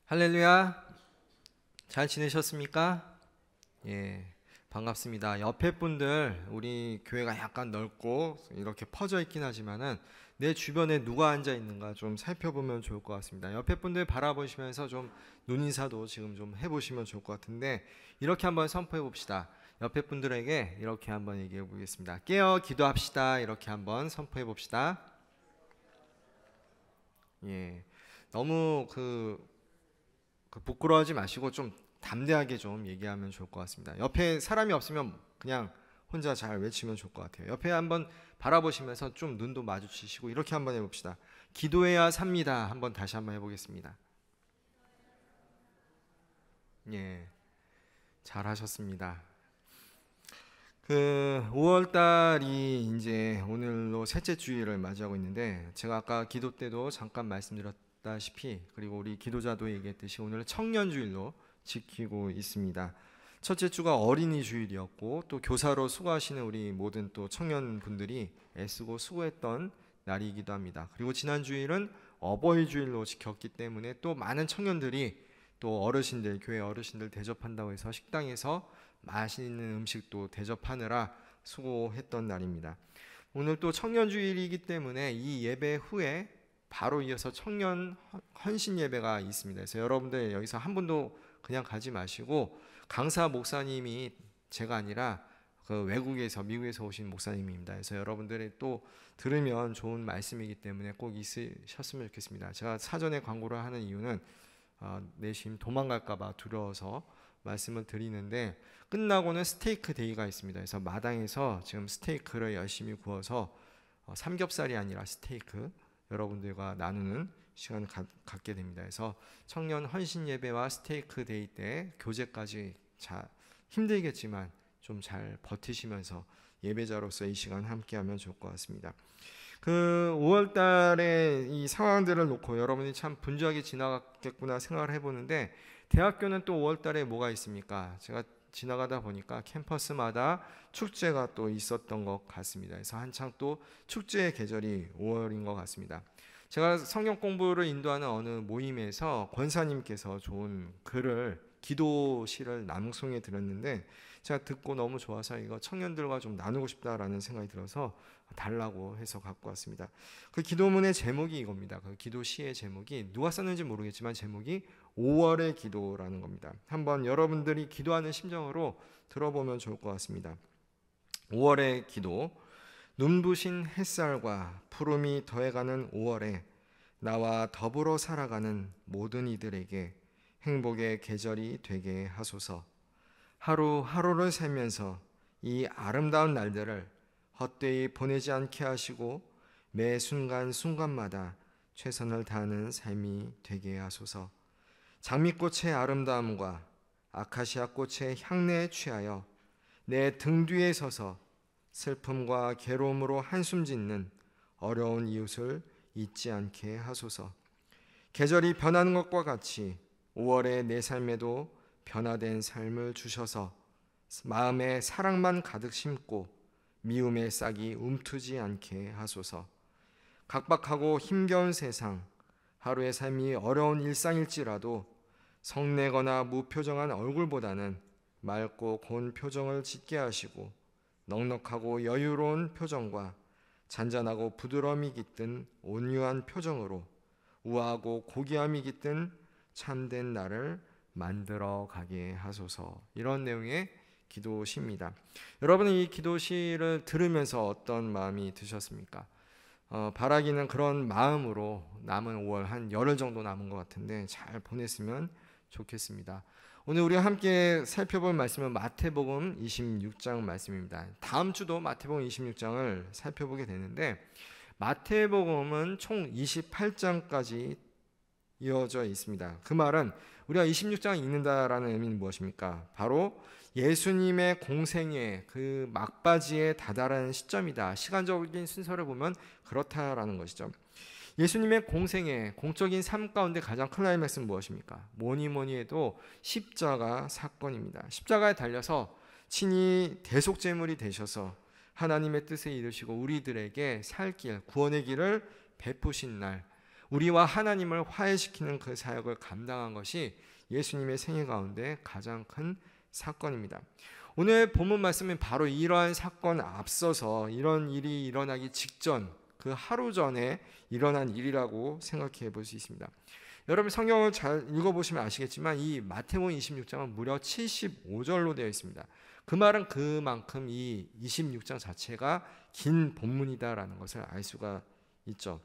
할렐루야. 잘 지내셨습니까? 예, 반갑습니다. 옆에 분들, 우리 교회가 약간 넓고 이렇게 퍼져 있긴 하지만은 내 주변에 누가 앉아 있는가 좀 살펴보면 좋을 것 같습니다. 옆에 분들 바라보시면서 좀 눈인사도 지금 좀 해보시면 좋을 것 같은데, 이렇게 한번 선포해 봅시다. 옆에 분들에게 이렇게 한번 얘기해 보겠습니다. 깨어 기도합시다. 이렇게 한번 선포해 봅시다. 예, 너무 부끄러워하지 마시고 좀 담대하게 좀 얘기하면 좋을 것 같습니다. 옆에 사람이 없으면 그냥 혼자 잘 외치면 좋을 것 같아요. 옆에 한번 바라보시면서 좀 눈도 마주치시고 이렇게 한번 해봅시다. 기도해야 삽니다. 한번 다시 한번 해보겠습니다. 예, 잘 하셨습니다. 5월 달이 이제 오늘로 셋째 주일을 맞이하고 있는데, 제가 아까 기도 때도 잠깐 말씀드렸다시피, 그리고 우리 기도자도 얘기했듯이 오늘 청년 주일로 지키고 있습니다. 첫째 주가 어린이 주일이었고, 또 교사로 수고하시는 우리 모든 또 청년분들이 애쓰고 수고했던 날이기도 합니다. 그리고 지난 주일은 어버이 주일로 지켰기 때문에 또 많은 청년들이 또 어르신들, 교회 어르신들 대접한다고 해서 식당에서 맛있는 음식도 대접하느라 수고했던 날입니다. 오늘 또 청년주일이기 때문에 이 예배 후에 바로 이어서 청년 헌신 예배가 있습니다. 그래서 여러분들 여기서 한 분도 그냥 가지 마시고, 강사 목사님이 제가 아니라 그 외국에서 미국에서 오신 목사님입니다. 그래서 여러분들이 또 들으면 좋은 말씀이기 때문에 꼭 있으셨으면 좋겠습니다. 제가 사전에 광고를 하는 이유는 내심 도망갈까봐 두려워서 말씀을 드리는데, 끝나고는 스테이크 데이가 있습니다. 그래서 마당에서 지금 스테이크를 열심히 구워서 삼겹살이 아니라 스테이크 여러분들과 나누는 시간을 갖게 됩니다. 그래서 청년 헌신 예배와 스테이크 데이 때 교제까지 힘들겠지만 좀 잘 버티시면서 예배자로서 이 시간 함께하면 좋을 것 같습니다. 5월 달에 이 상황들을 놓고 여러분이 참 분주하게 지나갔겠구나 생각을 해보는데, 대학교는 또 5월 달에 뭐가 있습니까? 제가 지나가다 보니까 캠퍼스마다 축제가 또 있었던 것 같습니다. 그래서 한창 또 축제의 계절이 5월인 것 같습니다. 제가 성경 공부를 인도하는 어느 모임에서 권사님께서 좋은 글을, 기도시를 낭송해 드렸는데, 제가 듣고 너무 좋아서 이거 청년들과 좀 나누고 싶다라는 생각이 들어서 달라고 해서 갖고 왔습니다. 그 기도문의 제목이 이겁니다. 그 기도시의 제목이 누가 썼는지 모르겠지만 제목이 5월의 기도라는 겁니다. 한번 여러분들이 기도하는 심정으로 들어보면 좋을 것 같습니다. 5월의 기도. 눈부신 햇살과 푸름이 더해가는 5월에 나와 더불어 살아가는 모든 이들에게 행복의 계절이 되게 하소서. 하루하루를 살면서 이 아름다운 날들을 헛되이 보내지 않게 하시고 매 순간순간마다 최선을 다하는 삶이 되게 하소서. 장미꽃의 아름다움과 아카시아 꽃의 향내에 취하여 내 등 뒤에 서서 슬픔과 괴로움으로 한숨 짓는 어려운 이웃을 잊지 않게 하소서. 계절이 변하는 것과 같이 5월의 내 삶에도 변화된 삶을 주셔서 마음에 사랑만 가득 심고 미움의 싹이 움트지 않게 하소서. 각박하고 힘겨운 세상, 하루의 삶이 어려운 일상일지라도 성내거나 무표정한 얼굴보다는 맑고 고운 표정을 짓게 하시고, 넉넉하고 여유로운 표정과 잔잔하고 부드러움이 깃든 온유한 표정으로 우아하고 고귀함이 깃든 참된 나를 만들어 가게 하소서. 이런 내용의 기도시입니다. 여러분은 이 기도시를 들으면서 어떤 마음이 드셨습니까? 바라기는 그런 마음으로 남은 5월 한 열흘 정도 남은 것 같은데 잘 보냈으면 좋겠습니다. 오늘 우리가 함께 살펴볼 말씀은 마태복음 26장 말씀입니다. 다음 주도 마태복음 26장을 살펴보게 되는데, 마태복음은 총 28장까지 이어져 있습니다. 그 말은 우리가 26장을 읽는다라는 의미는 무엇입니까? 바로 예수님의 공생의 그 막바지에 다다른 시점이다. 시간적인 순서를 보면 그렇다라는 것이죠. 예수님의 공생의 공적인 삶 가운데 가장 클라이맥스는 무엇입니까? 뭐니 해도 십자가 사건입니다. 십자가에 달려서 친히 대속제물이 되셔서 하나님의 뜻을 이루시고 우리들에게 살 길, 구원의 길을 베푸신 날, 우리와 하나님을 화해시키는 그 사역을 감당한 것이 예수님의 생애 가운데 가장 큰 사건입니다. 오늘 본문 말씀은 바로 이러한 사건 앞서서 이런 일이 일어나기 직전, 그 하루 전에 일어난 일이라고 생각해 볼 수 있습니다. 여러분 성경을 잘 읽어보시면 아시겠지만 이 마태복음 26장은 무려 75절로 되어 있습니다. 그 말은 그만큼 이 26장 자체가 긴 본문이다라는 것을 알 수가 있죠.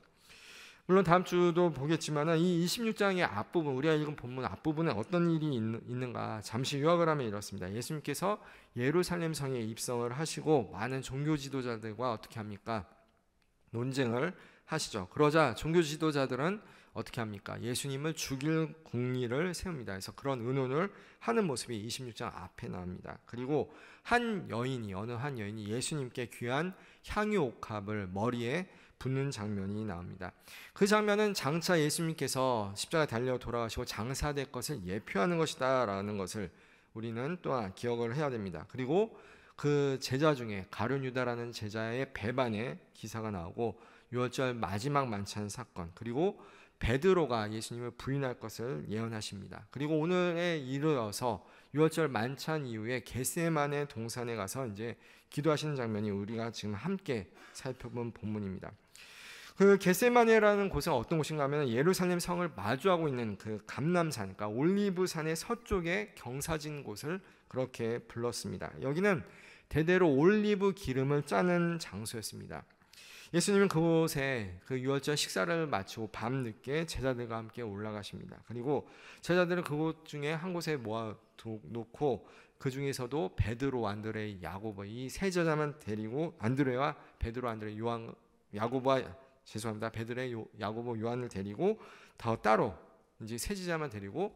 물론 다음 주도 보겠지만 이 26장의 앞부분, 우리가 읽은 본문 앞부분에 어떤 일이 있는가 잠시 요약을 하면 이렇습니다. 예수님께서 예루살렘 성에 입성을 하시고 많은 종교 지도자들과 어떻게 합니까? 논쟁을 하시죠. 그러자 종교 지도자들은 어떻게 합니까? 예수님을 죽일 궁리를 세웁니다. 그래서 그런 의논을 하는 모습이 26장 앞에 나옵니다. 그리고 어느 한 여인이 예수님께 귀한 향유 옥합을 머리에 붓는 장면이 나옵니다. 그 장면은 장차 예수님께서 십자가에 달려 돌아가시고 장사될 것을 예표하는 것이다 라는 것을 우리는 또한 기억을 해야 됩니다. 그리고 그 제자 중에 가룟 유다라는 제자의 배반의 기사가 나오고 유월절 마지막 만찬 사건, 그리고 베드로가 예수님을 부인할 것을 예언하십니다. 그리고 오늘에 이르러서 유월절 만찬 이후에 겟세마네 동산에 가서 이제 기도하시는 장면이 우리가 지금 함께 살펴본 본문입니다. 그 겟세마네라는 곳은 어떤 곳인가 하면 예루살렘 성을 마주하고 있는 그 감람산, 그러니까 올리브산의 서쪽에 경사진 곳을 그렇게 불렀습니다. 여기는 대대로 올리브 기름을 짜는 장소였습니다. 예수님은 그곳에 그 유월절 식사를 마치고 밤늦게 제자들과 함께 올라가십니다. 그리고 제자들은 그곳 중에 한 곳에 모아놓고 그 중에서도 베드로, 안드레, 야고보 이 세 제자만 데리고 안드레와 베드로, 안드레, 요한, 베드레, 야고보, 요한을 데리고 더 따로 이제 세 제자만 데리고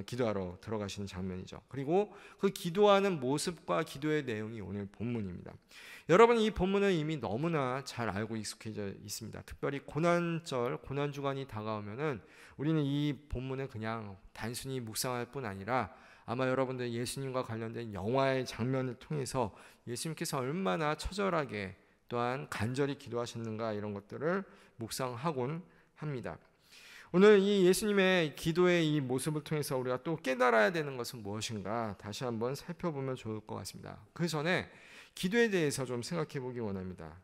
기도하러 들어가시는 장면이죠. 그리고 그 기도하는 모습과 기도의 내용이 오늘 본문입니다. 여러분 이 본문은 이미 너무나 잘 알고 익숙해져 있습니다. 특별히 고난절, 고난주간이 다가오면은 우리는 이 본문을 그냥 단순히 묵상할 뿐 아니라 아마 여러분들 예수님과 관련된 영화의 장면을 통해서 예수님께서 얼마나 처절하게 또한 간절히 기도하셨는가 이런 것들을 묵상하곤 합니다. 오늘 이 예수님의 기도의 이 모습을 통해서 우리가 또 깨달아야 되는 것은 무엇인가 다시 한번 살펴보면 좋을 것 같습니다. 그 전에 기도에 대해서 좀 생각해 보기 원합니다.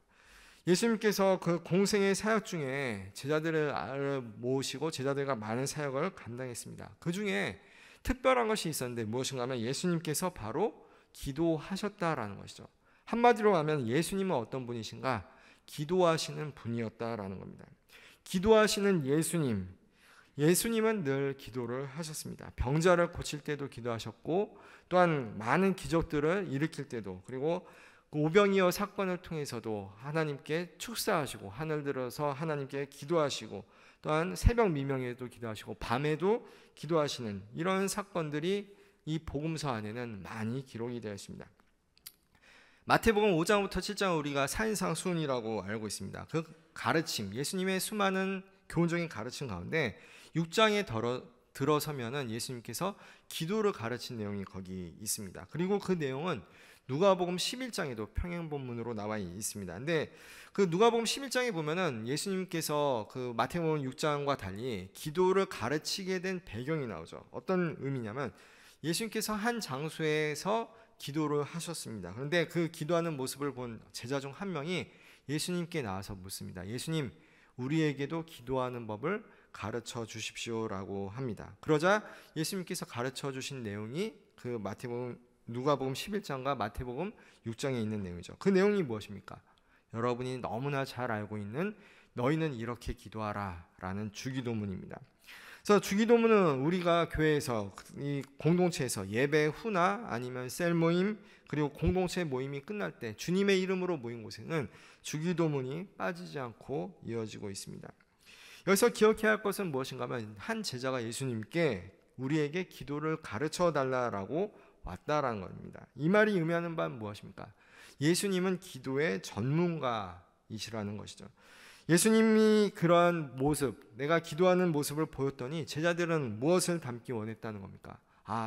예수님께서 그 공생의 사역 중에 제자들을 모으시고 제자들과 많은 사역을 감당했습니다. 그 중에 특별한 것이 있었는데 무엇인가 하면 예수님께서 바로 기도하셨다라는 것이죠. 한마디로 하면 예수님은 어떤 분이신가? 기도하시는 분이었다라는 겁니다. 기도하시는 예수님은 늘 기도를 하셨습니다. 병자를 고칠 때도 기도하셨고 또한 많은 기적들을 일으킬 때도, 그리고 오병이어 사건을 통해서도 하나님께 축사하시고 하늘 들어서 하나님께 기도하시고 또한 새벽 미명에도 기도하시고 밤에도 기도하시는 이런 사건들이 이 복음서 안에는 많이 기록이 되어 있습니다. 마태복음 5장부터 7장은 우리가 사인상 수훈이라고 알고 있습니다. 그 가르침, 예수님의 수많은 교훈적인 가르침 가운데 6장에 들어서면은 예수님께서 기도를 가르친 내용이 거기 있습니다. 그리고 그 내용은 누가복음 11장에도 평행본문으로 나와 있습니다. 근데 그 누가복음 11장에 보면은 예수님께서 그 마태복음 6장과 달리 기도를 가르치게 된 배경이 나오죠. 어떤 의미냐면 예수님께서 한 장소에서 기도를 하셨습니다. 그런데 그 기도하는 모습을 본 제자 중 한 명이 예수님께 나와서 묻습니다. 예수님, 우리에게도 기도하는 법을 가르쳐 주십시오라고 합니다. 그러자 예수님께서 가르쳐 주신 내용이 그 누가복음 11장과 마태복음 6장에 있는 내용이죠. 그 내용이 무엇입니까? 여러분이 너무나 잘 알고 있는 너희는 이렇게 기도하라 라는 주기도문입니다. 그래서 주기도문은 우리가 교회에서 이 공동체에서 예배 후나 아니면 셀 모임 그리고 공동체 모임이 끝날 때 주님의 이름으로 모인 곳에는 주기도문이 빠지지 않고 이어지고 있습니다. 여기서 기억해야 할 것은 무엇인가 하면 한 제자가 예수님께 우리에게 기도를 가르쳐 달라라고 왔다라는 겁니다. 이 말이 의미하는 바는 무엇입니까? 예수님은 기도의 전문가이시라는 것이죠. 예수님이 그러한 모습, 내가 기도하는 모습을 보였더니 제자들은 무엇을 담기 원했다는 겁니까?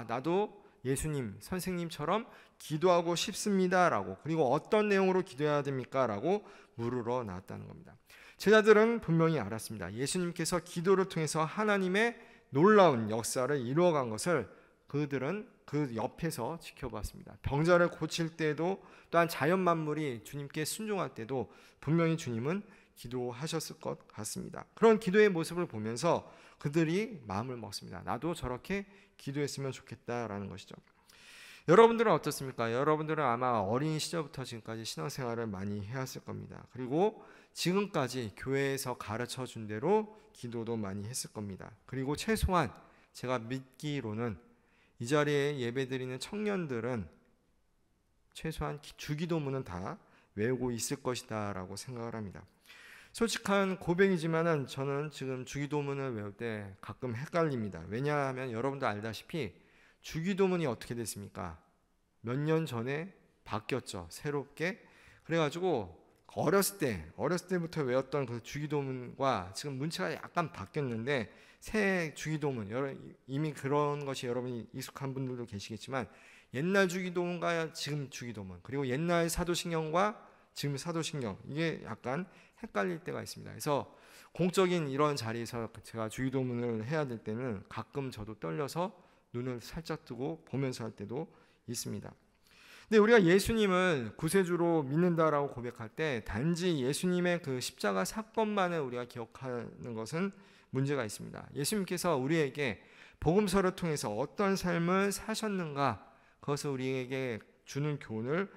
나도 예수님, 선생님처럼 기도하고 싶습니다라고, 그리고 어떤 내용으로 기도해야 됩니까? 라고 물으러 나왔다는 겁니다. 제자들은 분명히 알았습니다. 예수님께서 기도를 통해서 하나님의 놀라운 역사를 이루어간 것을 그들은 그 옆에서 지켜봤습니다. 병자를 고칠 때도 또한 자연 만물이 주님께 순종할 때도 분명히 주님은 기도하셨을 것 같습니다. 그런 기도의 모습을 보면서 그들이 마음을 먹습니다. 나도 저렇게 기도했으면 좋겠다라는 것이죠. 여러분들은 어떻습니까? 여러분들은 아마 어린 시절부터 지금까지 신앙생활을 많이 해왔을 겁니다. 그리고 지금까지 교회에서 가르쳐 준 대로 기도도 많이 했을 겁니다. 그리고 최소한 제가 믿기로는 이 자리에 예배드리는 청년들은 최소한 주기도문은 다 외우고 있을 것이다 라고 생각을 합니다. 솔직한 고백이지만은 저는 지금 주기도문을 외울 때 가끔 헷갈립니다. 왜냐하면 여러분도 알다시피 주기도문이 어떻게 됐습니까? 몇 년 전에 바뀌었죠. 새롭게. 그래가지고 어렸을 때부터 외웠던 그 주기도문과 지금 문체가 약간 바뀌었는데 새 주기도문, 이미 그런 것이 여러분이 익숙한 분들도 계시겠지만 옛날 주기도문과 지금 주기도문, 그리고 옛날 사도신경과 지금 사도신경, 이게 약간 헷갈릴 때가 있습니다. 그래서 공적인 이런 자리에서 제가 주기도문을 해야 될 때는 가끔 저도 떨려서 눈을 살짝 뜨고 보면서 할 때도 있습니다. 근데 우리가 예수님을 구세주로 믿는다라고 고백할 때 단지 예수님의 그 십자가 사건만을 우리가 기억하는 것은 문제가 있습니다. 예수님께서 우리에게 복음서를 통해서 어떤 삶을 사셨는가, 그것을 우리에게 주는 교훈을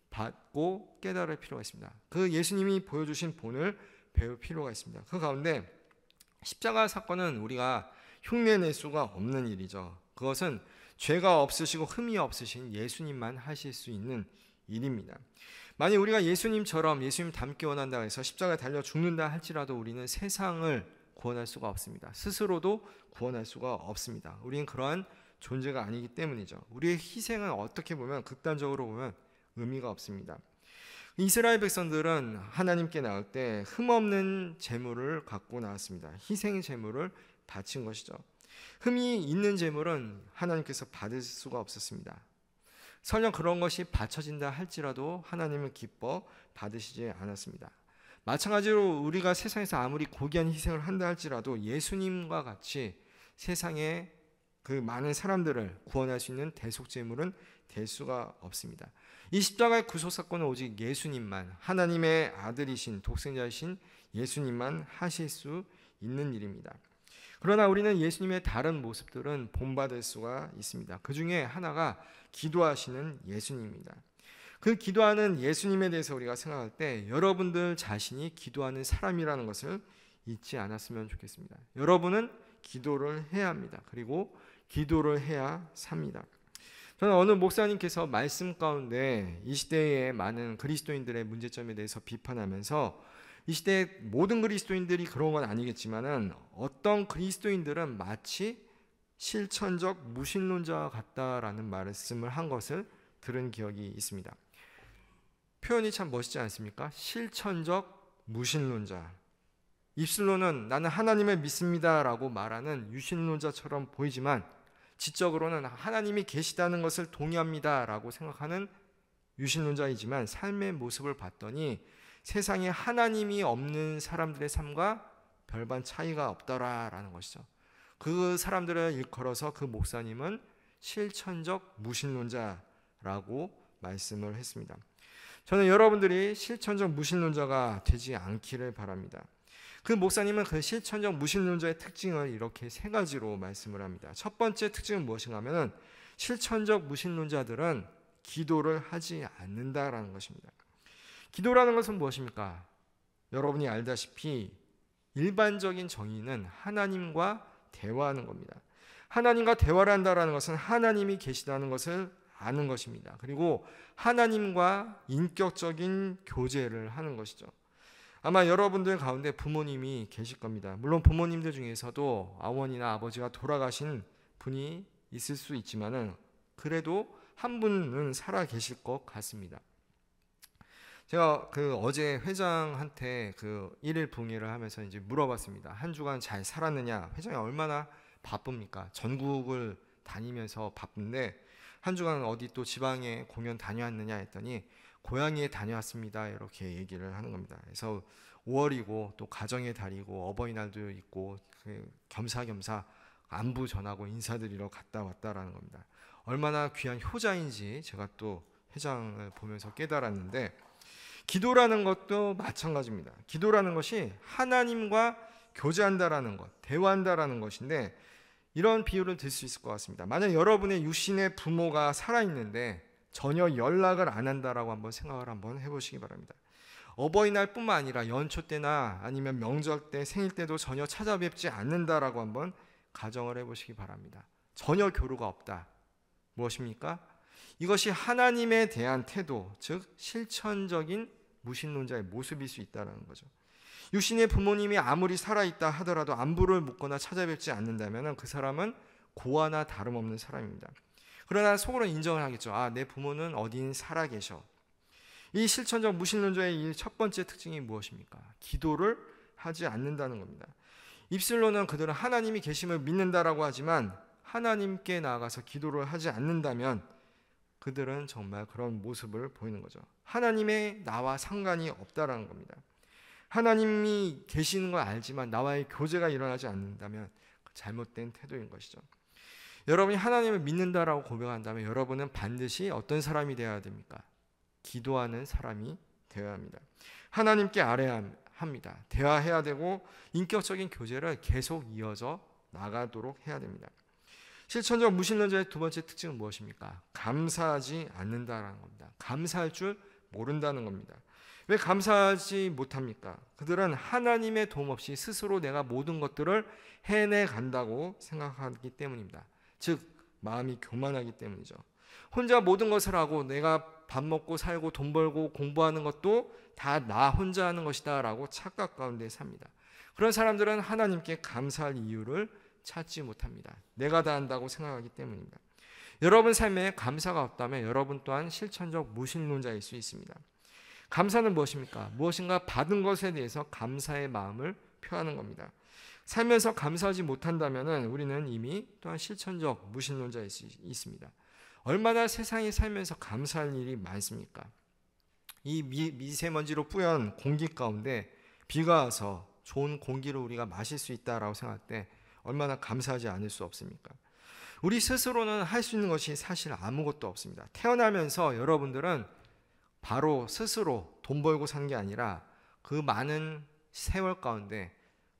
받고 깨달을 필요가 있습니다. 그 예수님이 보여주신 본을 배울 필요가 있습니다. 그 가운데 십자가 사건은 우리가 흉내낼 수가 없는 일이죠. 그것은 죄가 없으시고 흠이 없으신 예수님만 하실 수 있는 일입니다. 만약 우리가 예수님처럼 예수님 닮기 원한다 해서 십자가에 달려 죽는다 할지라도 우리는 세상을 구원할 수가 없습니다. 스스로도 구원할 수가 없습니다. 우리는 그러한 존재가 아니기 때문이죠. 우리의 희생은 어떻게 보면 극단적으로 보면 의미가 없습니다. 이스라엘 백성들은 하나님께 나올 때 흠없는 제물을 갖고 나왔습니다. 희생 제물을 바친 것이죠. 흠이 있는 제물은 하나님께서 받을 수가 없었습니다. 설령 그런 것이 바쳐진다 할지라도 하나님은 기뻐 받으시지 않았습니다. 마찬가지로 우리가 세상에서 아무리 고귀한 희생을 한다 할지라도 예수님과 같이 세상에 그 많은 사람들을 구원할 수 있는 대속제물은 될 수가 없습니다. 이 십자가의 구속사건은 오직 예수님만, 하나님의 아들이신 독생자이신 예수님만 하실 수 있는 일입니다. 그러나 우리는 예수님의 다른 모습들은 본받을 수가 있습니다. 그 중에 하나가 기도하시는 예수님입니다. 그 기도하는 예수님에 대해서 우리가 생각할 때 여러분들 자신이 기도하는 사람이라는 것을 잊지 않았으면 좋겠습니다. 여러분은 기도를 해야 합니다. 그리고 기도를 해야 삽니다. 저는 어느 목사님께서 말씀 가운데 이 시대의 많은 그리스도인들의 문제점에 대해서 비판하면서 이 시대의 모든 그리스도인들이 그런 건 아니겠지만은 어떤 그리스도인들은 마치 실천적 무신론자와 같다라는 말씀을 한 것을 들은 기억이 있습니다. 표현이 참 멋있지 않습니까? 실천적 무신론자. 입술로는 나는 하나님을 믿습니다라고 말하는 유신론자처럼 보이지만 지적으로는 하나님이 계시다는 것을 동의합니다라고 생각하는 유신론자이지만 삶의 모습을 봤더니 세상에 하나님이 없는 사람들의 삶과 별반 차이가 없더라라는 것이죠. 그 사람들을 일컬어서 그 목사님은 실천적 무신론자라고 말씀을 했습니다. 저는 여러분들이 실천적 무신론자가 되지 않기를 바랍니다. 그 목사님은 그 실천적 무신론자의 특징을 이렇게 세 가지로 말씀을 합니다. 첫 번째 특징은 무엇인가 하면 실천적 무신론자들은 기도를 하지 않는다라는 것입니다. 기도라는 것은 무엇입니까? 여러분이 알다시피 일반적인 정의는 하나님과 대화하는 겁니다. 하나님과 대화를 한다는 것은 하나님이 계시다는 것을 아는 것입니다. 그리고 하나님과 인격적인 교제를 하는 것이죠. 아마 여러분들 가운데 부모님이 계실 겁니다. 물론 부모님들 중에서도 어머니나 아버지가 돌아가신 분이 있을 수 있지만은 그래도 한 분은 살아 계실 것 같습니다. 제가 어제 회장한테 일일 봉회를 하면서 이제 물어봤습니다. 한 주간 잘 살았느냐? 회장이 얼마나 바쁩니까? 전국을 다니면서 바쁜데 한 주간 어디 또 지방에 공연 다녀왔느냐 했더니 고향에 다녀왔습니다. 이렇게 얘기를 하는 겁니다. 그래서 5월이고 또 가정의 달이고 어버이날도 있고 겸사겸사 안부 전하고 인사드리러 갔다 왔다라는 겁니다. 얼마나 귀한 효자인지 제가 또 회장을 보면서 깨달았는데, 기도라는 것도 마찬가지입니다. 기도라는 것이 하나님과 교제한다라는 것, 대화한다라는 것인데, 이런 비유를 들 수 있을 것 같습니다. 만약 여러분의 육신의 부모가 살아있는데 전혀 연락을 안 한다라고 한번 생각을 한번 해보시기 바랍니다. 어버이날뿐만 아니라 연초 때나 아니면 명절 때, 생일 때도 전혀 찾아뵙지 않는다라고 한번 가정을 해보시기 바랍니다. 전혀 교류가 없다. 무엇입니까? 이것이 하나님에 대한 태도, 즉 실천적인 무신론자의 모습일 수 있다는 거죠. 육신의 부모님이 아무리 살아있다 하더라도 안부를 묻거나 찾아뵙지 않는다면 그 사람은 고아나 다름없는 사람입니다. 그러나 속으로는 인정을 하겠죠. 내 부모는 어딘 살아계셔. 이 실천적 무신론자의 이 첫 번째 특징이 무엇입니까? 기도를 하지 않는다는 겁니다. 입술로는 그들은 하나님이 계심을 믿는다라고 하지만 하나님께 나아가서 기도를 하지 않는다면 그들은 정말 그런 모습을 보이는 거죠. 하나님의 나와 상관이 없다라는 겁니다. 하나님이 계시는 걸 알지만 나와의 교제가 일어나지 않는다면 잘못된 태도인 것이죠. 여러분이 하나님을 믿는다라고 고백한다면 여러분은 반드시 어떤 사람이 되어야 됩니까? 기도하는 사람이 되어야 합니다. 하나님께 아뢰야 합니다. 대화해야 되고 인격적인 교제를 계속 이어져 나가도록 해야 됩니다. 실천적 무신론자의 두 번째 특징은 무엇입니까? 감사하지 않는다라는 겁니다. 감사할 줄 모른다는 겁니다. 왜 감사하지 못합니까? 그들은 하나님의 도움 없이 스스로 내가 모든 것들을 해내간다고 생각하기 때문입니다. 즉 마음이 교만하기 때문이죠. 혼자 모든 것을 하고 내가 밥 먹고 살고 돈 벌고 공부하는 것도 다 나 혼자 하는 것이다 라고 착각 가운데 삽니다. 그런 사람들은 하나님께 감사할 이유를 찾지 못합니다. 내가 다 한다고 생각하기 때문입니다. 여러분 삶에 감사가 없다면 여러분 또한 실천적 무신론자일 수 있습니다. 감사는 무엇입니까? 무엇인가 받은 것에 대해서 감사의 마음을 표하는 겁니다. 살면서 감사하지 못한다면 우리는 이미 또한 실천적 무신론자일 수 있습니다. 얼마나 세상에 살면서 감사할 일이 많습니까? 이 미세먼지로 뿌연 공기 가운데 비가 와서 좋은 공기를 우리가 마실 수 있다라고 생각할 때 얼마나 감사하지 않을 수 없습니까? 우리 스스로는 할 수 있는 것이 사실 아무것도 없습니다. 태어나면서 여러분들은 바로 스스로 돈 벌고 산 게 아니라 그 많은 세월 가운데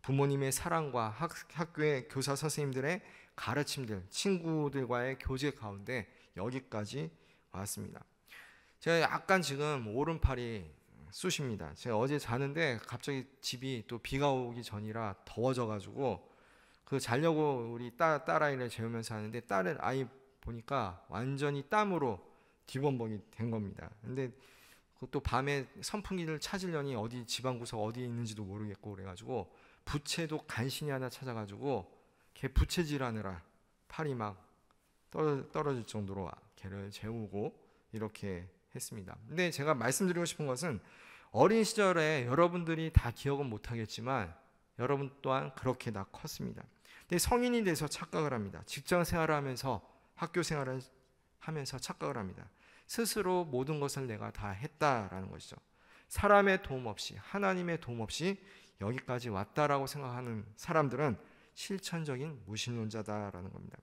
부모님의 사랑과 학교의 교사 선생님들의 가르침들, 친구들과의 교제 가운데 여기까지 왔습니다. 제가 약간 지금 오른팔이 쑤십니다. 제가 어제 자는데 갑자기 집이 또 비가 오기 전이라 더워져가지고 자려고 우리 딸아이를 재우면서 하는데 딸 아이 보니까 완전히 땀으로 뒤범벅이 된 겁니다. 근데 또 밤에 선풍기를 찾으려니 어디 지방구석 어디에 있는지도 모르겠고 그래가지고 부채도 간신히 하나 찾아가지고 걔 부채질하느라 팔이 막 떨어질 정도로 걔를 재우고 이렇게 했습니다. 근데 제가 말씀드리고 싶은 것은 어린 시절에 여러분들이 다 기억은 못하겠지만 여러분 또한 그렇게 다 컸습니다. 근데 성인이 돼서 착각을 합니다. 직장 생활을 하면서 학교 생활을 하면서 착각을 합니다. 스스로 모든 것을 내가 다 했다라는 것이죠. 사람의 도움 없이 하나님의 도움 없이 여기까지 왔다라고 생각하는 사람들은 실천적인 무신론자다라는 겁니다.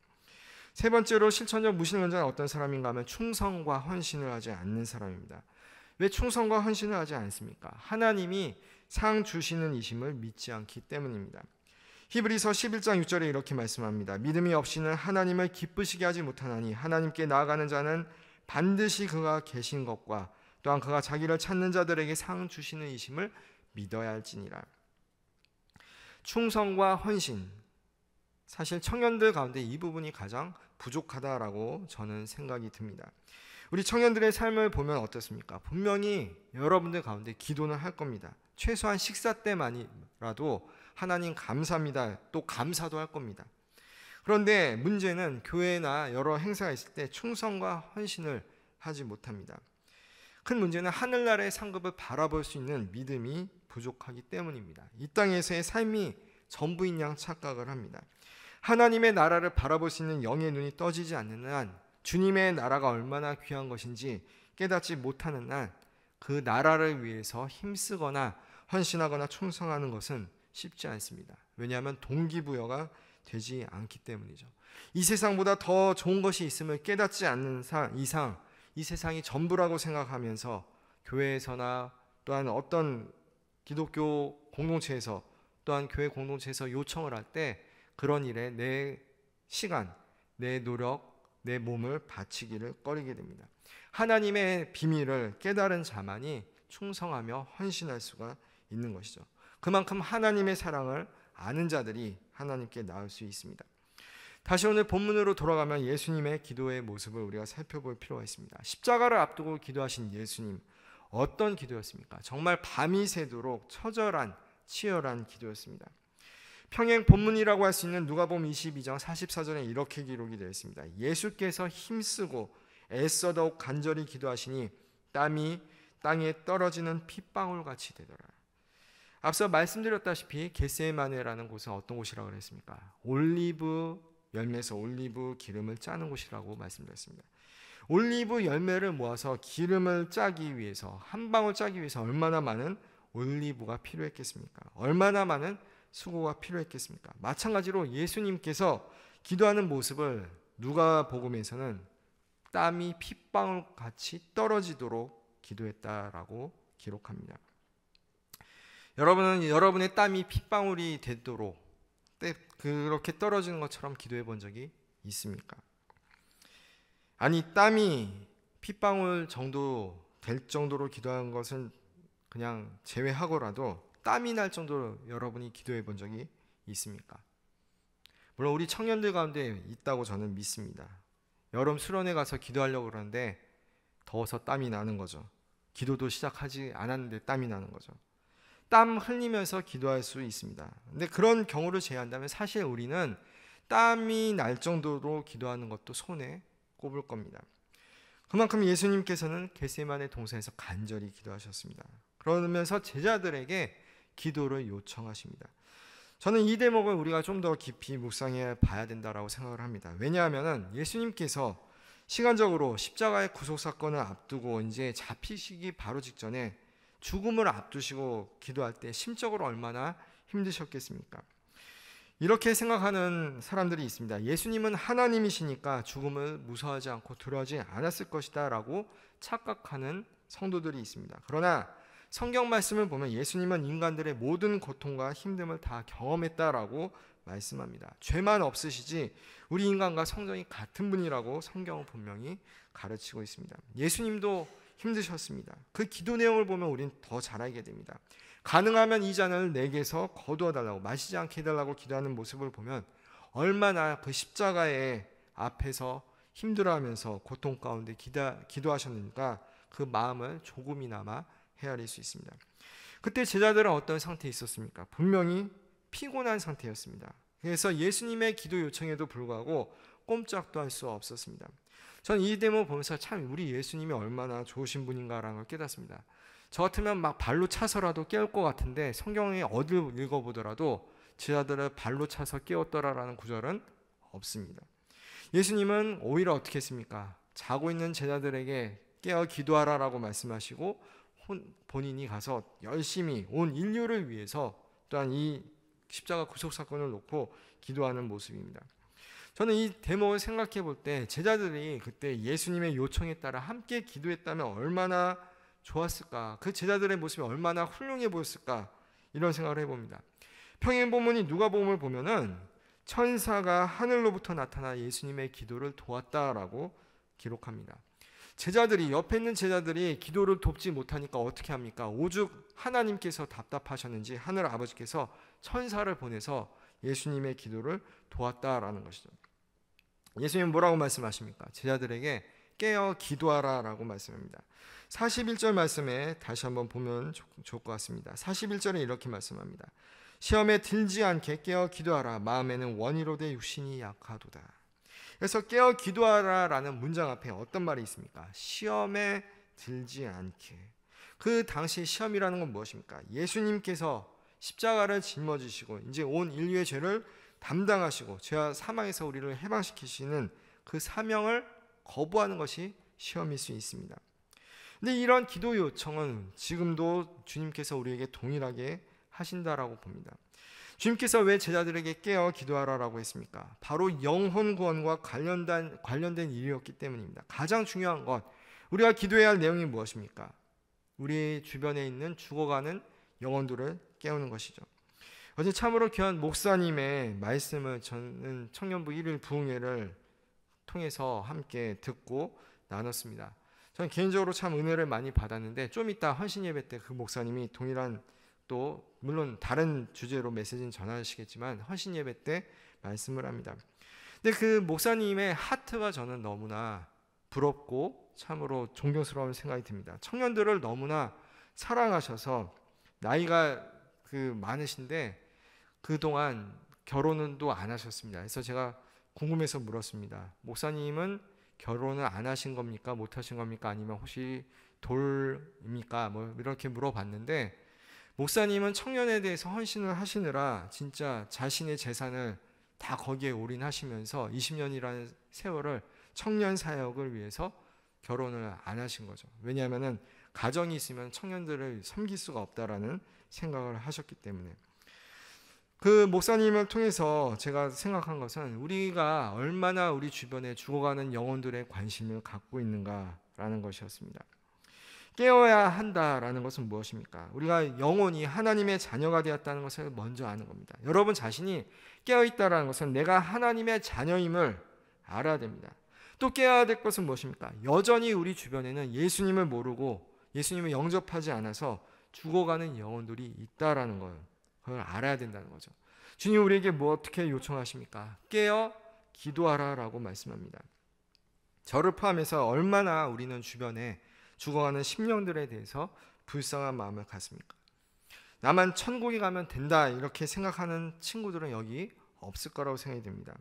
세 번째로 실천적 무신론자는 어떤 사람인가 하면 충성과 헌신을 하지 않는 사람입니다. 왜 충성과 헌신을 하지 않습니까? 하나님이 상 주시는 이심을 믿지 않기 때문입니다. 히브리서 11장 6절에 이렇게 말씀합니다. 믿음이 없이는 하나님을 기쁘시게 하지 못하나니 하나님께 나아가는 자는 반드시 그가 계신 것과 또한 그가 자기를 찾는 자들에게 상 주시는 이심을 믿어야 할지니라. 충성과 헌신, 사실 청년들 가운데 이 부분이 가장 부족하다라고 저는 생각이 듭니다. 우리 청년들의 삶을 보면 어떻습니까? 분명히 여러분들 가운데 기도는 할 겁니다. 최소한 식사 때만이라도 하나님 감사합니다. 또 감사도 할 겁니다. 그런데 문제는 교회나 여러 행사가 있을 때 충성과 헌신을 하지 못합니다. 큰 문제는 하늘나라의 상급을 바라볼 수 있는 믿음이 부족하기 때문입니다. 이 땅에서의 삶이 전부인 양 착각을 합니다. 하나님의 나라를 바라볼 수 있는 영의 눈이 떠지지 않는 한, 주님의 나라가 얼마나 귀한 것인지 깨닫지 못하는 한 그 나라를 위해서 힘쓰거나 헌신하거나 충성하는 것은 쉽지 않습니다. 왜냐하면 동기부여가 되지 않기 때문이죠. 이 세상보다 더 좋은 것이 있음을 깨닫지 않는 이상 이 세상이 전부라고 생각하면서 교회에서나 또한 어떤 기독교 공동체에서 또한 교회 공동체에서 요청을 할 때 그런 일에 내 시간, 내 노력, 내 몸을 바치기를 꺼리게 됩니다. 하나님의 비밀을 깨달은 자만이 충성하며 헌신할 수가 있는 것이죠. 그만큼 하나님의 사랑을 아는 자들이 하나님께 나올 수 있습니다. 다시 오늘 본문으로 돌아가면 예수님의 기도의 모습을 우리가 살펴볼 필요가 있습니다. 십자가를 앞두고 기도하신 예수님, 어떤 기도였습니까? 정말 밤이 새도록 처절한 치열한 기도였습니다. 평행 본문이라고 할 수 있는 누가복음 22장 44절에 이렇게 기록이 되어 있습니다. 예수께서 힘쓰고 애써 더욱 간절히 기도하시니 땀이 땅에 떨어지는 핏방울 같이 되더라. 앞서 말씀드렸다시피 겟세마네라는 곳은 어떤 곳이라고 그랬습니까? 올리브 열매에서 올리브 기름을 짜는 곳이라고 말씀드렸습니다. 올리브 열매를 모아서 기름을 짜기 위해서, 한 방울 짜기 위해서 얼마나 많은 올리브가 필요했겠습니까? 얼마나 많은 수고가 필요했겠습니까? 마찬가지로 예수님께서 기도하는 모습을 누가복음에서는 땀이 핏방울 같이 떨어지도록 기도했다라고 기록합니다. 여러분은 여러분의 땀이 핏방울이 되도록 그렇게 떨어지는 것처럼 기도해 본 적이 있습니까? 아니, 땀이 핏방울 정도 될 정도로 기도한 것은 그냥 제외하고라도 땀이 날 정도로 여러분이 기도해 본 적이 있습니까? 물론 우리 청년들 가운데 있다고 저는 믿습니다. 여름 수련회 가서 기도하려고 그러는데 더워서 땀이 나는 거죠. 기도도 시작하지 않았는데 땀이 나는 거죠. 땀 흘리면서 기도할 수 있습니다. 근데 그런 경우를 제외한다면 사실 우리는 땀이 날 정도로 기도하는 것도 손에 꼽을 겁니다. 그만큼 예수님께서는 겟세마네 동산에서 간절히 기도하셨습니다. 그러면서 제자들에게 기도를 요청하십니다. 저는 이 대목을 우리가 좀 더 깊이 묵상해 봐야 된다고 생각을 합니다. 왜냐하면 예수님께서 시간적으로 십자가의 구속 사건을 앞두고 이제 잡히시기 바로 직전에 죽음을 앞두시고 기도할 때 심적으로 얼마나 힘드셨겠습니까? 이렇게 생각하는 사람들이 있습니다. 예수님은 하나님이시니까 죽음을 무서워하지 않고 두려워하지 않았을 것이다 라고 착각하는 성도들이 있습니다. 그러나 성경 말씀을 보면 예수님은 인간들의 모든 고통과 힘듦을 다 경험했다라고 말씀합니다. 죄만 없으시지 우리 인간과 성정이 같은 분이라고 성경은 분명히 가르치고 있습니다. 예수님도 힘드셨습니다. 그 기도 내용을 보면 우리는 더 잘 알게 됩니다. 가능하면 이 잔을 내게서 거두어 달라고, 마시지 않게 해달라고 기도하는 모습을 보면 얼마나 그 십자가의 앞에서 힘들어하면서 고통 가운데 기도하셨는가 그 마음을 조금이나마 헤아릴 수 있습니다. 그때 제자들은 어떤 상태에 있었습니까? 분명히 피곤한 상태였습니다. 그래서 예수님의 기도 요청에도 불구하고 꼼짝도 할 수 없었습니다. 저는 이 대목을 보면서 참 우리 예수님이 얼마나 좋으신 분인가라는 걸 깨닫습니다. 저 같으면 막 발로 차서라도 깨울 것 같은데 성경에 어딜 읽어보더라도 제자들을 발로 차서 깨웠더라라는 구절은 없습니다. 예수님은 오히려 어떻게 했습니까? 자고 있는 제자들에게 깨어 기도하라라고 말씀하시고 본인이 가서 열심히 온 인류를 위해서 또한 이 십자가 구속 사건을 놓고 기도하는 모습입니다. 저는 이 대목을 생각해 볼 때 제자들이 그때 예수님의 요청에 따라 함께 기도했다면 얼마나 좋았을까, 그 제자들의 모습이 얼마나 훌륭해 보였을까, 이런 생각을 해봅니다. 평행 본문이 누가복음을 보면은 천사가 하늘로부터 나타나 예수님의 기도를 도왔다라고 기록합니다. 제자들이, 옆에 있는 제자들이 기도를 돕지 못하니까 어떻게 합니까? 오죽 하나님께서 답답하셨는지 하늘 아버지께서 천사를 보내서 예수님의 기도를 도왔다라는 것이죠. 예수님은 뭐라고 말씀하십니까? 제자들에게 깨어 기도하라 라고 말씀합니다. 41절 말씀에 다시 한번 보면 좋을 것 같습니다. 41절에 이렇게 말씀합니다. 시험에 들지 않게 깨어 기도하라. 마음에는 원이로되 육신이 약하도다. 그래서 깨어 기도하라 라는 문장 앞에 어떤 말이 있습니까? 시험에 들지 않게. 그 당시 시험이라는 건 무엇입니까? 예수님께서 십자가를 짊어지시고 이제 온 인류의 죄를 담당하시고 죄와 사망에서 우리를 해방시키시는 그 사명을 거부하는 것이 시험일 수 있습니다. 근데 이런 기도 요청은 지금도 주님께서 우리에게 동일하게 하신다라고 봅니다. 주님께서 왜 제자들에게 깨어 기도하라라고 했습니까? 바로 영혼 구원과 관련된 일이었기 때문입니다. 가장 중요한 것, 우리가 기도해야 할 내용이 무엇입니까? 우리 주변에 있는 죽어가는 영혼들을 깨우는 것이죠. 어제 참으로 귀한 목사님의 말씀을 저는 청년부 1일 부흥회를 통해서 함께 듣고 나눴습니다. 저는 개인적으로 참 은혜를 많이 받았는데 좀 이따 헌신 예배 때 그 목사님이 동일한, 또 물론 다른 주제로 메시지는 전하시겠지만 헌신 예배 때 말씀을 합니다. 근데 그 목사님의 하트가 저는 너무나 부럽고 참으로 존경스러운 생각이 듭니다. 청년들을 너무나 사랑하셔서 나이가 많으신데 그동안 결혼은 또 안 하셨습니다. 그래서 제가 궁금해서 물었습니다. 목사님은 결혼을 안 하신 겁니까? 못 하신 겁니까? 아니면 혹시 돌입니까? 뭐 이렇게 물어봤는데, 목사님은 청년에 대해서 헌신을 하시느라 진짜 자신의 재산을 다 거기에 올인하시면서 20년이라는 세월을 청년 사역을 위해서 결혼을 안 하신 거죠. 왜냐하면 가정이 있으면 청년들을 섬길 수가 없다라는 생각을 하셨기 때문에. 그 목사님을 통해서 제가 생각한 것은 우리가 얼마나 우리 주변에 죽어가는 영혼들의 관심을 갖고 있는가라는 것이었습니다. 깨어야 한다라는 것은 무엇입니까? 우리가 영혼이 하나님의 자녀가 되었다는 것을 먼저 아는 겁니다. 여러분 자신이 깨어있다라는 것은 내가 하나님의 자녀임을 알아야 됩니다. 또 깨어야 될 것은 무엇입니까? 여전히 우리 주변에는 예수님을 모르고 예수님을 영접하지 않아서 죽어가는 영혼들이 있다라는 걸, 그걸 알아야 된다는 거죠. 주님 우리에게 뭐 어떻게 요청하십니까? 깨어 기도하라라고 말씀합니다. 저를 포함해서 얼마나 우리는 주변에 죽어가는 심령들에 대해서 불쌍한 마음을 갖습니까? 나만 천국에 가면 된다 이렇게 생각하는 친구들은 여기 없을 거라고 생각이 듭니다.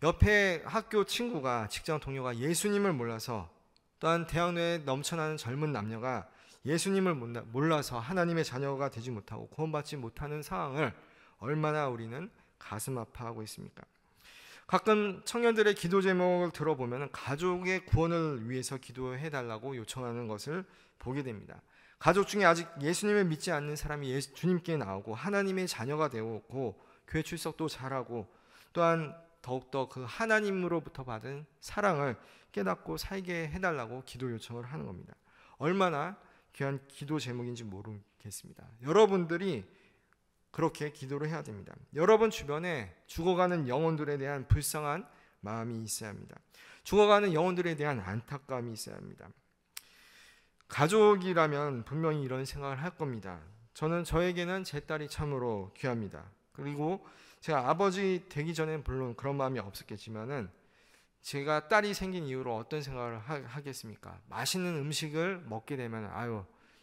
옆에 학교 친구가, 직장 동료가 예수님을 몰라서, 또한 대학 내에 넘쳐나는 젊은 남녀가 예수님을 몰라서 하나님의 자녀가 되지 못하고 구원받지 못하는 상황을 얼마나 우리는 가슴 아파하고 있습니까? 가끔 청년들의 기도 제목을 들어보면 가족의 구원을 위해서 기도해달라고 요청하는 것을 보게 됩니다. 가족 중에 아직 예수님을 믿지 않는 사람이 주님께 나오고 하나님의 자녀가 되고 교회 출석도 잘하고 또한 더욱더 그 하나님으로부터 받은 사랑을 깨닫고 살게 해달라고 기도 요청을 하는 겁니다. 얼마나 귀한 기도 제목인지 모르겠습니다. 여러분들이 그렇게 기도를 해야 됩니다. 여러분 주변에 죽어가는 영혼들에 대한 불쌍한 마음이 있어야 합니다. 죽어가는 영혼들에 대한 안타까움이 있어야 합니다. 가족이라면 분명히 이런 생각을 할 겁니다. 저에게는 제 딸이 참으로 귀합니다. 그리고 제가 아버지 되기 전엔 물론 그런 마음이 없었겠지만은 제가 딸이 생긴 이후로 어떤 생각을 하겠습니까? 맛있는 음식을 먹게 되면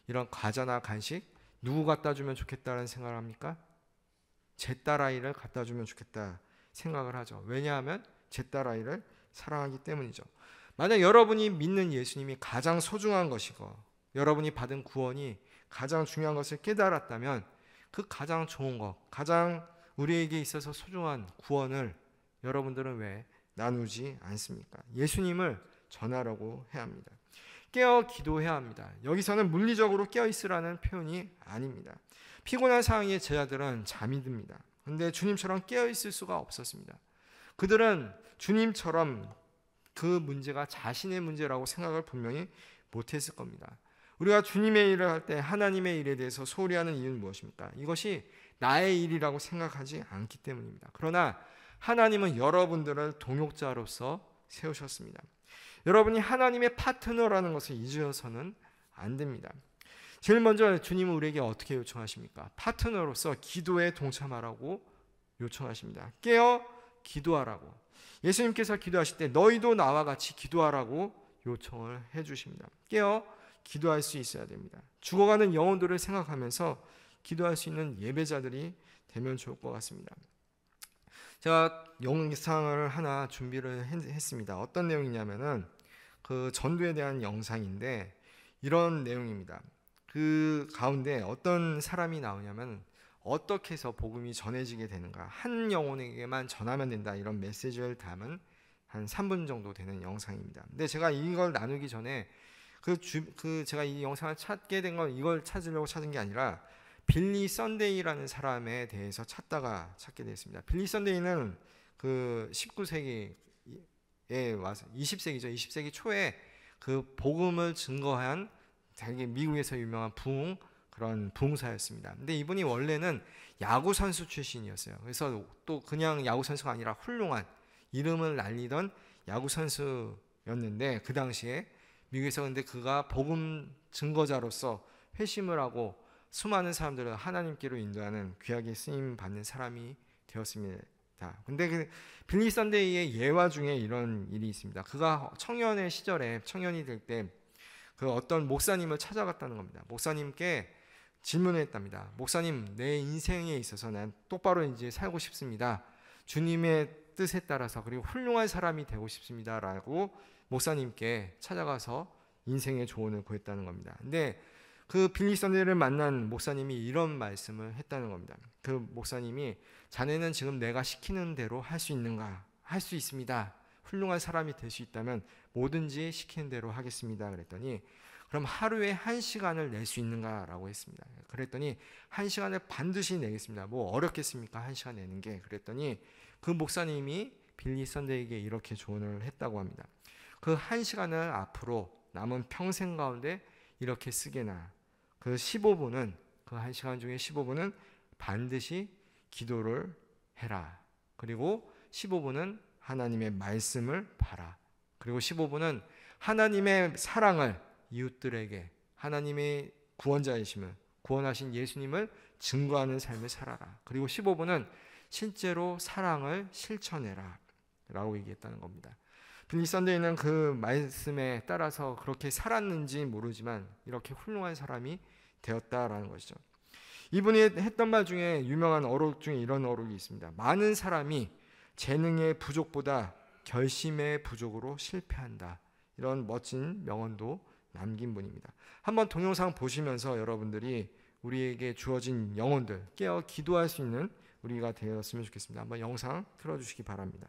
이런 과자나 간식 누구 갖다 주면 좋겠다는 생각을 합니까? 제 딸아이를 갖다 주면 좋겠다 생각을 하죠. 왜냐하면 제 딸아이를 사랑하기 때문이죠. 만약 여러분이 믿는 예수님이 가장 소중한 것이고 여러분이 받은 구원이 가장 중요한 것을 깨달았다면 그 가장 좋은 것, 가장 우리에게 있어서 소중한 구원을 여러분들은 왜 나누지 않습니까? 예수님을 전하라고 해야 합니다. 깨어 기도해야 합니다. 여기서는 물리적으로 깨어 있으라는 표현이 아닙니다. 피곤한 상황에 제자들은 잠이 듭니다. 그런데 주님처럼 깨어 있을 수가 없었습니다. 그들은 주님처럼 그 문제가 자신의 문제라고 생각을 분명히 못했을 겁니다. 우리가 주님의 일을 할 때 하나님의 일에 대해서 소홀히 하는 이유는 무엇입니까? 이것이 나의 일이라고 생각하지 않기 때문입니다. 그러나 하나님은 여러분들을 동역자로서 세우셨습니다. 여러분이 하나님의 파트너라는 것을 잊으셔서는 안 됩니다. 제일 먼저 주님은 우리에게 어떻게 요청하십니까? 파트너로서 기도에 동참하라고 요청하십니다. 깨어 기도하라고. 예수님께서 기도하실 때 너희도 나와 같이 기도하라고 요청을 해주십니다. 깨어 기도할 수 있어야 됩니다. 죽어가는 영혼들을 생각하면서 기도할 수 있는 예배자들이 되면 좋을 것 같습니다. 제가 영상을 하나 준비를 했습니다. 어떤 내용이냐면은 그 전도에 대한 영상인데 이런 내용입니다. 그 가운데 어떤 사람이 나오냐면 어떻게 해서 복음이 전해지게 되는가, 한 영혼에게만 전하면 된다, 이런 메시지를 담은 한 3분 정도 되는 영상입니다. 근데 제가 이걸 나누기 전에 제가 이 영상을 찾게 된 건 이걸 찾으려고 찾은 게 아니라 빌리 썬데이라는 사람에 대해서 찾다가 찾게 됐습니다. 빌리 썬데이는 그 19세기에 와서 20세기죠. 20세기 초에 그 복음을 증거한 되게 미국에서 유명한 그런 부흥사였습니다. 근데 이분이 원래는 야구 선수 출신이었어요. 그래서 또 그냥 야구 선수가 아니라 훌륭한 이름을 날리던 야구 선수였는데 그 당시에 미국에서 근데 그가 복음 증거자로서 회심을 하고 수많은 사람들을 하나님께로 인도하는 귀하게 쓰임 받는 사람이 되었습니다. 근데 그 빌리 썬데이의 예화 중에 이런 일이 있습니다. 그가 청년의 시절에 청년이 될 때 그 어떤 목사님을 찾아갔다는 겁니다. 목사님께 질문을 했답니다. 목사님, 내 인생에 있어서 난 똑바로 이제 살고 싶습니다. 주님의 뜻에 따라서 그리고 훌륭한 사람이 되고 싶습니다라고 목사님께 찾아가서 인생의 조언을 구했다는 겁니다. 근데 그 빌리 썬데이를 만난 목사님이 이런 말씀을 했다는 겁니다. 그 목사님이 자네는 지금 내가 시키는 대로 할 수 있는가? 할 수 있습니다. 훌륭한 사람이 될 수 있다면 뭐든지 시키는 대로 하겠습니다. 그랬더니 그럼 하루에 1시간을 낼 수 있는가라고 했습니다. 그랬더니 1시간을 반드시 내겠습니다. 뭐 어렵겠습니까? 1시간 내는 게. 그랬더니 그 목사님이 빌리 썬데이에게 이렇게 조언을 했다고 합니다. 그 1시간을 앞으로 남은 평생 가운데 이렇게 쓰게나 그 15분은 그 1시간 중에 15분은 반드시 기도를 해라. 그리고 15분은 하나님의 말씀을 봐라. 그리고 15분은 하나님의 사랑을 이웃들에게 하나님의 구원자이심을 구원하신 예수님을 증거하는 삶을 살아라. 그리고 15분은 실제로 사랑을 실천해라 라고 얘기했다는 겁니다. 빌리 썬데이는 그 말씀에 따라서 그렇게 살았는지 모르지만 이렇게 훌륭한 사람이 되었다라는 것이죠. 이분이 했던 말 중에 유명한 어록 중에 이런 어록이 있습니다. 많은 사람이 재능의 부족보다 결심의 부족으로 실패한다. 이런 멋진 명언도 남긴 분입니다. 한번 동영상 보시면서 여러분들이 우리에게 주어진 영혼들 깨어 기도할 수 있는 우리가 되었으면 좋겠습니다. 한번 영상 틀어주시기 바랍니다.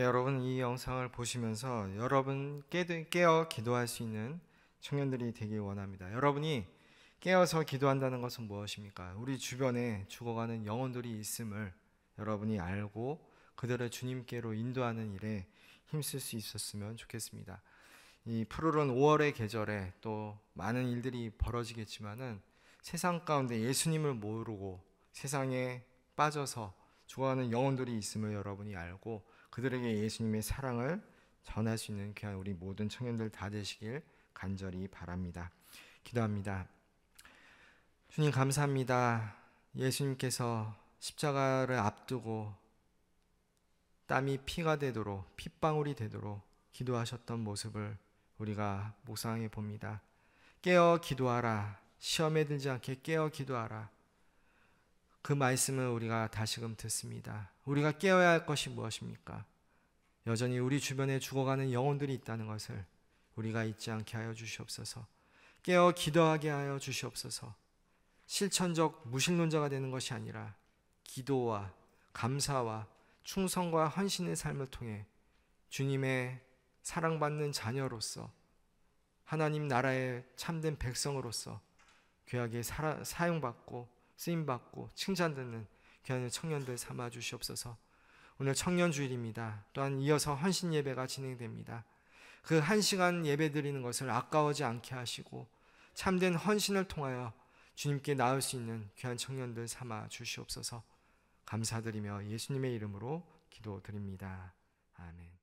여러분 이 영상을 보시면서 여러분 깨어 기도할 수 있는 청년들이 되길 원합니다. 여러분이 깨어서 기도한다는 것은 무엇입니까? 우리 주변에 죽어가는 영혼들이 있음을 여러분이 알고 그들을 주님께로 인도하는 일에 힘쓸 수 있었으면 좋겠습니다. 이 푸르른 5월의 계절에 또 많은 일들이 벌어지겠지만은 세상 가운데 예수님을 모르고 세상에 빠져서 죽어가는 영혼들이 있음을 여러분이 알고 그들에게 예수님의 사랑을 전할 수 있는 귀한 우리 모든 청년들 다 되시길 간절히 바랍니다. 기도합니다. 주님 감사합니다. 예수님께서 십자가를 앞두고 땀이 피가 되도록 핏방울이 되도록 기도하셨던 모습을 우리가 묵상해 봅니다. 깨어 기도하라. 시험에 들지 않게 깨어 기도하라. 그 말씀을 우리가 다시금 듣습니다. 우리가 깨어야 할 것이 무엇입니까? 여전히 우리 주변에 죽어가는 영혼들이 있다는 것을 우리가 잊지 않게 하여 주시옵소서. 깨어 기도하게 하여 주시옵소서. 실천적 무신론자가 되는 것이 아니라 기도와 감사와 충성과 헌신의 삶을 통해 주님의 사랑받는 자녀로서 하나님 나라의 참된 백성으로서 귀하게 사용받고 쓰임받고 칭찬듣는 귀한 청년들 삼아 주시옵소서. 오늘 청년주일입니다. 또한 이어서 헌신 예배가 진행됩니다. 그 1시간 예배 드리는 것을 아까워지 않게 하시고 참된 헌신을 통하여 주님께 나을 수 있는 귀한 청년들 삼아 주시옵소서. 감사드리며 예수님의 이름으로 기도드립니다. 아멘.